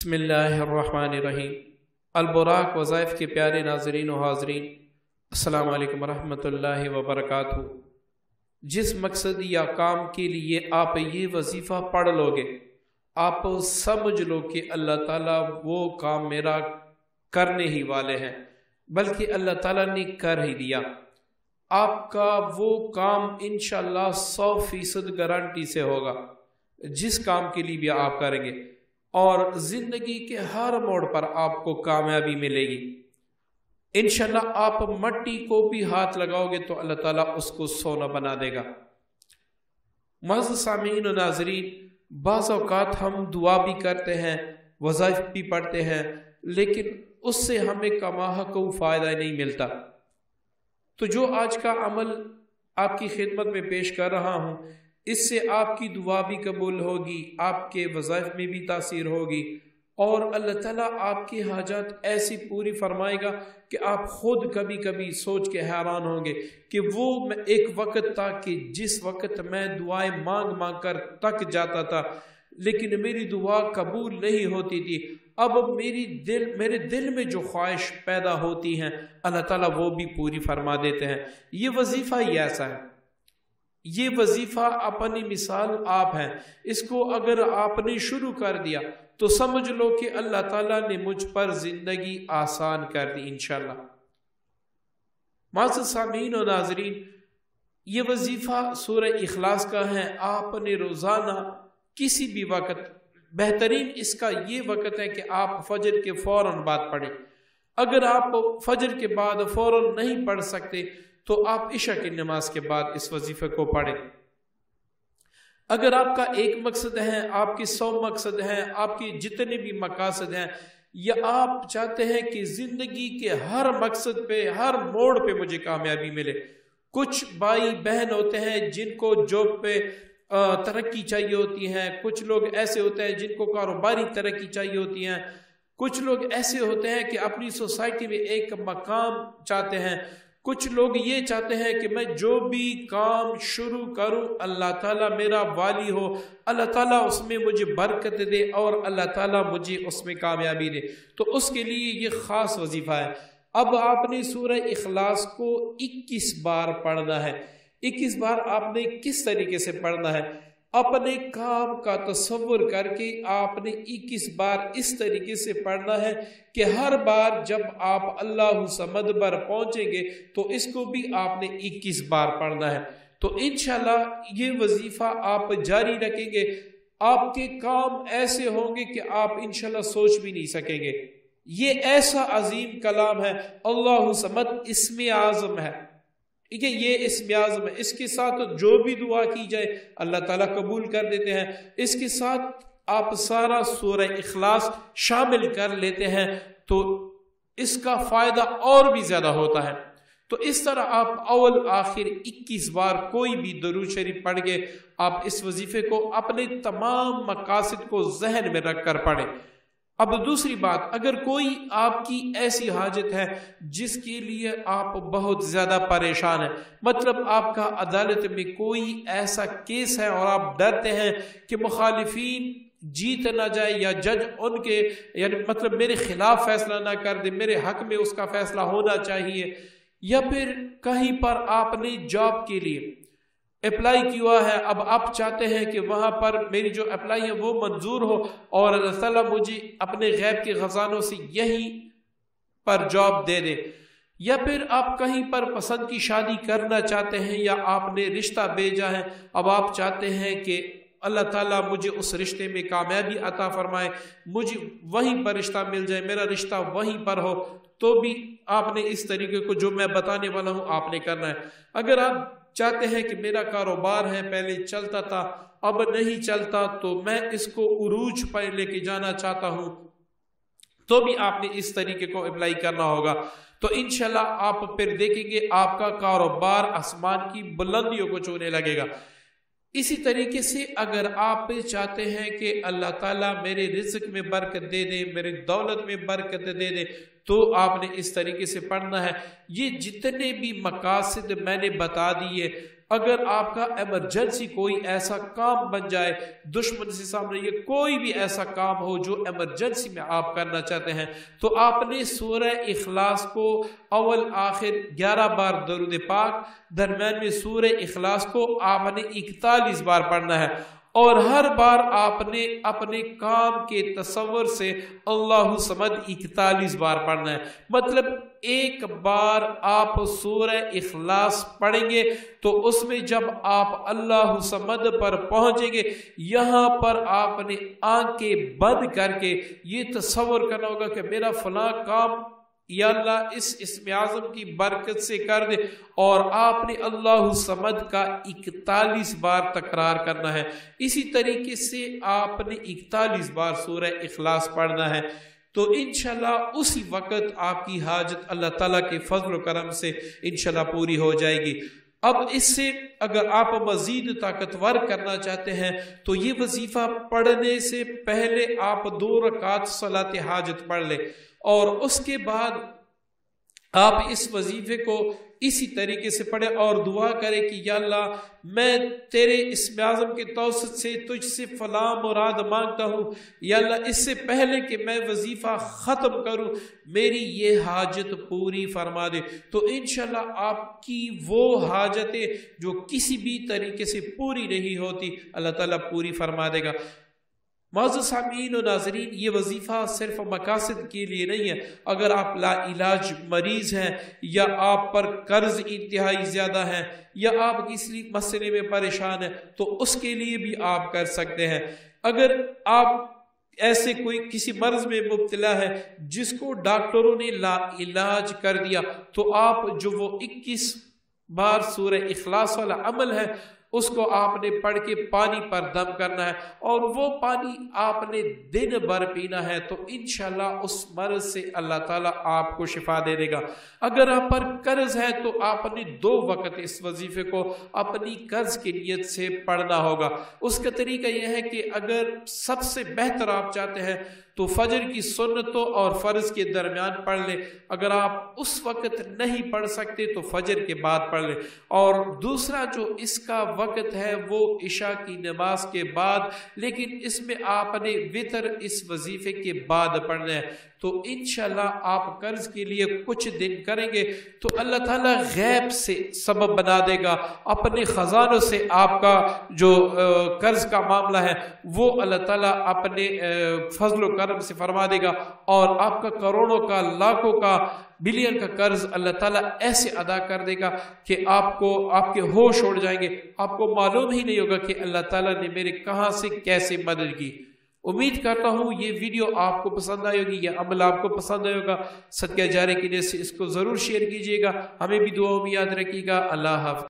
बिस्मिल्लाहिर्रहमानिर्रहीम। अलबुराक वज़ाइफ के प्यारे नाज़रीन व हाज़रीन, अस्सलामु अलैकुम रहमतुल्लाहि व बरकातहू। जिस मकसद या काम के लिए आप ये वजीफ़ा पढ़ लोगे, आप समझ लो कि अल्लाह ताला वो काम मेरा करने ही वाले हैं, बल्कि अल्लाह ताला ने कर ही दिया। आपका वो काम इंशाअल्लाह 100% गारंटी से होगा, जिस काम के लिए भी आप करेंगे, और जिंदगी के हर मोड़ पर आपको कामयाबी मिलेगी इंशाअल्लाह। आप मट्टी को भी हाथ लगाओगे तो अल्लाह ताला उसको सोना बना देगा। मुअज़्ज़िज़ सामीन और नाज़रीन, बाज़ औक़ात हम दुआ भी करते हैं, वज़ाइफ भी पढ़ते हैं, लेकिन उससे हमें कमाह को फ़ायदा नहीं मिलता। तो जो आज का अमल आपकी खिदमत में पेश कर रहा हूँ, इससे आपकी दुआ भी कबूल होगी, आपके वज़ाइफ में भी तासीर होगी, और अल्लाह ताला आपकी हाजात ऐसी पूरी फरमाएगा कि आप खुद कभी कभी सोच के हैरान होंगे कि वो एक वक़्त था कि जिस वक़्त मैं दुआएं मांग मांग कर तक जाता था, लेकिन मेरी दुआ कबूल नहीं होती थी। अब मेरे दिल में जो ख्वाहिश पैदा होती हैं, अल्लाह ताला वो भी पूरी फरमा देते हैं। ये वजीफ़ा ही ऐसा है। ये वजीफ़ा अपनी मिसाल आप हैं। इसको अगर आपने शुरू कर दिया तो समझ लो कि अल्लाह ताला ने मुझ पर जिंदगी आसान कर दी इंशाअल्लाह। मुअज़्ज़िज़ सामीन और नाज़रीन, ये वजीफ़ा सूरह इखलास का है। आपने रोज़ाना किसी भी वक़्त, बेहतरीन इसका ये वक़्त है कि आप फजर के फ़ौरन बाद पढ़ें। अगर आप फजर के बाद फ़ौरन नहीं पढ़ सकते तो आप इशा की नमाज के बाद इस वजीफे को पढ़ें। अगर आपका एक मकसद है, आपके 100 मकसद हैं, आपके जितने भी मकासद हैं, या आप चाहते हैं कि जिंदगी के हर मकसद पे, हर मोड़ पे मुझे कामयाबी मिले। कुछ भाई बहन होते हैं जिनको जॉब पे तरक्की चाहिए होती है, कुछ लोग ऐसे होते हैं जिनको कारोबारी तरक्की चाहिए होती है, कुछ लोग ऐसे होते हैं कि अपनी सोसाइटी में एक मकाम चाहते हैं, कुछ लोग ये चाहते हैं कि मैं जो भी काम शुरू करूं अल्लाह ताला मेरा वाली हो, अल्लाह ताला उसमें मुझे बरकत दे और अल्लाह ताला मुझे उसमें कामयाबी दे। तो उसके लिए ये ख़ास वजीफ़ा है। अब आपने सूरह इखलास को 21 बार पढ़ना है। 21 बार आपने किस तरीके से पढ़ना है? अपने काम का तसव्वुर करके आपने 21 बार इस तरीके से पढ़ना है कि हर बार जब आप अल्लाहु समद पर पहुंचेंगे तो इसको भी आपने 21 बार पढ़ना है। तो इंशाल्लाह ये वजीफा आप जारी रखेंगे, आपके काम ऐसे होंगे कि आप इंशाल्लाह सोच भी नहीं सकेंगे। ये ऐसा अजीम कलाम है, अल्लाहु समद इस्मे आज़म है। ठीक है, ये इस्म आज़म है। इसके साथ जो भी दुआ की जाए अल्लाह ताला कबूल कर देते हैं। इसके साथ आप सारा सूरह इखलास शामिल कर लेते हैं तो इसका फायदा और भी ज्यादा होता है। तो इस तरह आप अव्वल आखिर 21 बार कोई भी दरूद शरीफ पढ़ के आप इस वजीफे को अपने तमाम मकासद को जहन में रख कर पढ़ें। अब दूसरी बात, अगर कोई आपकी ऐसी हाजत है जिसके लिए आप बहुत ज्यादा परेशान हैं, मतलब आपका अदालत में कोई ऐसा केस है और आप डरते हैं कि मुखालिफीन जीत ना जाए या जज उनके यानी मतलब मेरे खिलाफ फैसला ना कर दे, मेरे हक में उसका फैसला होना चाहिए, या फिर कहीं पर आपने जॉब के लिए अप्लाई किया है, अब आप चाहते हैं कि वहां पर मेरी जो अप्लाई है वो मंजूर हो और अल्लाह ताला मुझे अपने गैब के खजानों से यहीं पर जॉब दे दे, या फिर आप कहीं पर पसंद की शादी करना चाहते हैं या आपने रिश्ता भेजा है, अब आप चाहते हैं कि अल्लाह ताला मुझे उस रिश्ते में कामयाबी अता फरमाए, मुझे वहीं पर रिश्ता मिल जाए, मेरा रिश्ता वहीं पर हो, तो भी आपने इस तरीके को जो मैं बताने वाला हूं आपने करना है। अगर आप चाहते हैं कि मेरा कारोबार है, पहले चलता था अब नहीं चलता, तो मैं इसको उरूज पर लेके जाना चाहता हूं, तो भी आपने इस तरीके को अप्लाई करना होगा। तो इंशाल्लाह आप फिर देखेंगे आपका कारोबार आसमान की बुलंदियों को छूने लगेगा। इसी तरीके से अगर आप चाहते हैं कि अल्लाह ताला मेरे रिज़्क में बरकत दे दे, मेरी दौलत में बरकत दे दे, तो आपने इस तरीके से पढ़ना है। ये जितने भी मकासद मैंने बता दिए اگر آپ کا ایمرجنسی کوئی ایسا کام بن جائے، دشمن سے سامنے یہ کوئی بھی ایسا کام ہو جو ایمرجنسی میں آپ کرنا چاہتے ہیں، تو آپ نے سورہ اخلاص کو اول آخر 11 بار درود پاک، درمیان میں سورہ اخلاص کو آپ نے 41 بار پڑھنا ہے، اور ہر بار آپ نے اپنے کام کے تصور سے اللہ صمد 41 بار پڑھنا ہے۔ مطلب ایک بار آپ سورہ اخلاص پڑھیں گے تو اس میں جب آپ اللہ صمد پر پہنچیں گے، یہاں پر آپ نے آنکھیں بند کر کے یہ تصور کرنا ہوگا کہ میرا فلاں کام یا اللہ اس اسم اعظم کی برکت سے کر دے، اور آپ نے اللہ صمد کا 41 بار تکرار کرنا ہے۔ اسی طریقے سے آپ نے 41 بار سورہ اخلاص پڑھنا ہے، تو انشاءاللہ اسی وقت آپ کی حاجت اللہ تعالیٰ کے فضل و کرم سے انشاءاللہ پوری ہو جائے گی۔ اب اس سے اگر آپ مزید طاقتور کرنا چاہتے ہیں تو یہ وظیفہ پڑھنے سے پہلے آپ 2 رکعت صلاۃ حاجت پڑھ لیں، اور اس کے بعد آپ اس وظیفے کو اسی طریقے سے پڑھیں اور دعا کریں کہ یا اللہ میں تیرے اسم اعظم کے توسط سے تجھ سے فلاں مراد مانگتا ہوں، یا اللہ اس سے پہلے کہ میں وظیفہ ختم کروں میری یہ حاجت پوری فرما دے۔ تو انشاءاللہ آپ کی وہ حاجتیں جو کسی بھی طریقے سے پوری نہیں ہوتی اللہ تعالیٰ پوری فرما دے گا۔ معزز سامعین و ناظرین، یہ وظیفہ صرف مقاصد کے لیے نہیں ہے۔ اگر آپ لا علاج مریض ہیں، یا آپ پر قرض انتہائی زیادہ ہیں، یا آپ کسی مسئلے میں پریشان ہیں، تو اس کے لیے بھی آپ کر سکتے ہیں۔ اگر آپ ایسے کوئی کسی مرض میں مبتلا ہے جس کو ڈاکٹروں نے لا علاج کر دیا، تو آپ جو وہ 21 بار سورہ اخلاص والا عمل ہے اس کو آپ نے پڑھ کے پانی پر دم کرنا ہے، اور وہ پانی آپ نے دن بھر پینا ہے، تو انشاءاللہ اس مرض سے اللہ تعالیٰ آپ کو شفا دے دے گا۔ اگر آپ پر قرض ہے تو آپ نے 2 وقت اس وظیفے کو اپنی قرض کی نیت سے پڑھنا ہوگا۔ اس کا طریقہ یہ ہے کہ اگر سب سے بہتر آپ چاہتے ہیں تو فجر کی سنتوں اور فرض کے درمیان پڑھ لیں، اگر آپ اس وقت نہیں پڑھ سکتے تو فجر کے بعد پڑھ لیں، اور دوسرا جو اس کا وقت ہے وہ عشاء کی نماز کے بعد، لیکن اس میں آپ نے وتر اس وظیفے کے بعد پڑھنا ہے۔ تو انشاءاللہ آپ قرض کے لیے کچھ دن کریں گے تو اللہ تعالیٰ غیب سے سبب بنا دے گا، اپنے خزانوں سے آپ کا جو قرض کا معاملہ ہے وہ اللہ تعالیٰ اپنے فضل و کرم سے فرما دے گا، اور آپ کا کروڑوں کا، لاکھوں کا، بلین کا قرض اللہ تعالیٰ ایسے ادا کر دے گا کہ آپ کے ہوش اڑ جائیں گے، آپ کو معلوم ہی نہیں ہوگا کہ اللہ تعالیٰ نے میرے کہاں سے کیسے مدد کی۔ امید کرتا ہوں یہ ویڈیو آپ کو پسند آئے ہوگی، یہ عمل آپ کو پسند آئے ہوگا۔ صدقہ جاریہ کی نیت سے اس کو ضرور شیئر کیجیے گا، ہمیں بھی دعاؤں میں یاد رکھیے گا۔ اللہ حافظ۔